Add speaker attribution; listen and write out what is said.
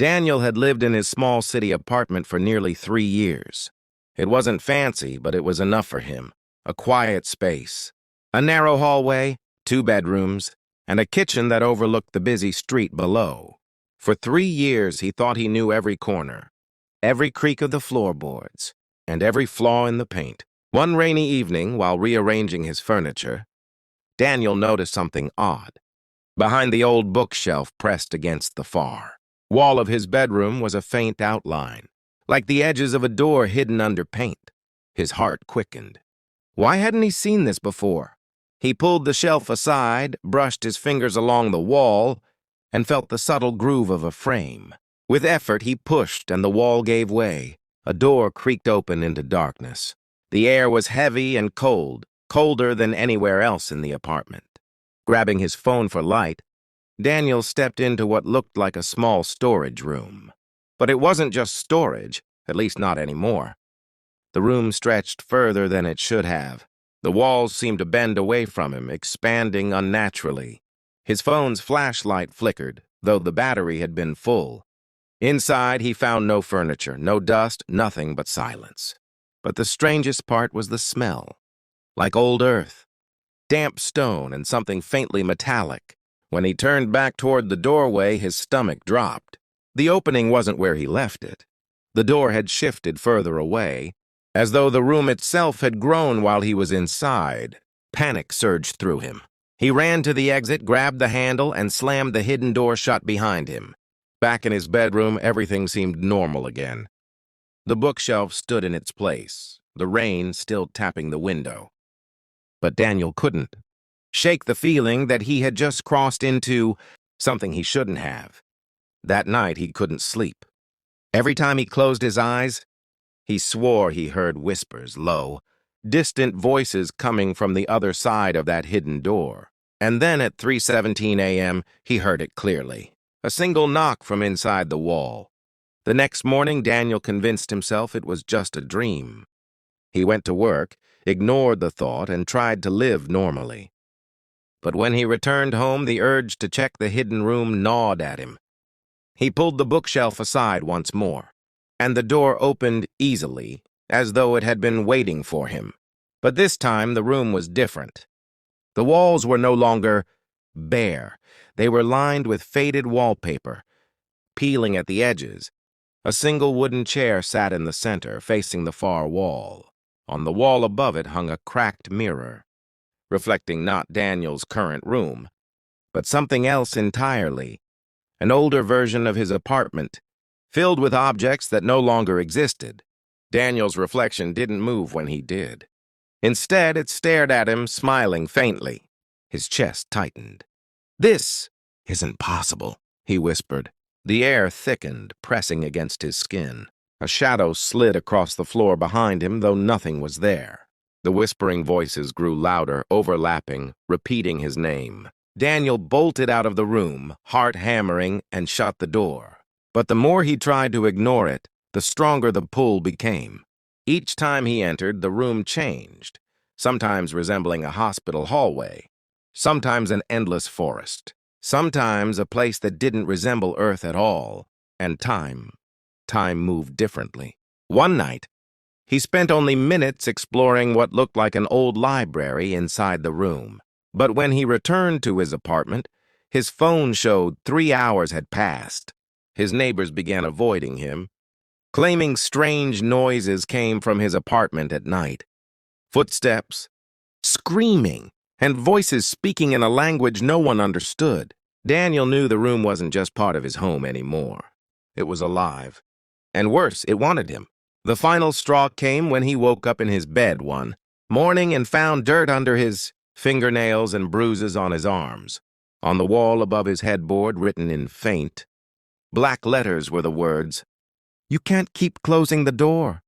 Speaker 1: Daniel had lived in his small city apartment for nearly 3 years. It wasn't fancy, but it was enough for him. A quiet space, a narrow hallway, 2 bedrooms, and a kitchen that overlooked the busy street below. For 3 years, he thought he knew every corner, every creak of the floorboards, and every flaw in the paint. One rainy evening, while rearranging his furniture, Daniel noticed something odd. Behind the old bookshelf pressed against the far wall of his bedroom was a faint outline, like the edges of a door hidden under paint. His heart quickened. Why hadn't he seen this before? He pulled the shelf aside, brushed his fingers along the wall, and felt the subtle groove of a frame. With effort, he pushed, and the wall gave way. A door creaked open into darkness. The air was heavy and cold, colder than anywhere else in the apartment. Grabbing his phone for light, Daniel stepped into what looked like a small storage room. But it wasn't just storage, at least not anymore. The room stretched further than it should have. The walls seemed to bend away from him, expanding unnaturally. His phone's flashlight flickered, though the battery had been full. Inside, he found no furniture, no dust, nothing but silence. But the strangest part was the smell. Like old earth, damp stone, and something faintly metallic. When he turned back toward the doorway, his stomach dropped. The opening wasn't where he left it. The door had shifted further away, as though the room itself had grown while he was inside. Panic surged through him. He ran to the exit, grabbed the handle, and slammed the hidden door shut behind him. Back in his bedroom, everything seemed normal again. The bookshelf stood in its place, the rain still tapping the window. But Daniel couldn't shake the feeling that he had just crossed into something he shouldn't have. That night, he couldn't sleep. Every time he closed his eyes, he swore he heard whispers, low, distant voices coming from the other side of that hidden door. And then at 3:17 a.m., he heard it clearly. A single knock from inside the wall. The next morning, Daniel convinced himself it was just a dream. He went to work, ignored the thought, and tried to live normally. But when he returned home, the urge to check the hidden room gnawed at him. He pulled the bookshelf aside once more, and the door opened easily, as though it had been waiting for him. But this time, the room was different. The walls were no longer bare. They were lined with faded wallpaper, peeling at the edges. A single wooden chair sat in the center, facing the far wall. On the wall above it hung a cracked mirror, reflecting not Daniel's current room, but something else entirely, an older version of his apartment, filled with objects that no longer existed. Daniel's reflection didn't move when he did. Instead, it stared at him, smiling faintly. His chest tightened. "This isn't possible," he whispered. The air thickened, pressing against his skin. A shadow slid across the floor behind him, though nothing was there. The whispering voices grew louder, overlapping, repeating his name. Daniel bolted out of the room, heart hammering, and shut the door. But the more he tried to ignore it, the stronger the pull became. Each time he entered, the room changed, sometimes resembling a hospital hallway, sometimes an endless forest, sometimes a place that didn't resemble Earth at all. And time moved differently. One night, he spent only minutes exploring what looked like an old library inside the room. But when he returned to his apartment, his phone showed 3 hours had passed. His neighbors began avoiding him, claiming strange noises came from his apartment at night. Footsteps, screaming, and voices speaking in a language no one understood. Daniel knew the room wasn't just part of his home anymore. It was alive. And worse, it wanted him. The final straw came when he woke up in his bed one morning and found dirt under his fingernails and bruises on his arms. On the wall above his headboard, written in faint black letters, were the words, "You can't keep closing the door.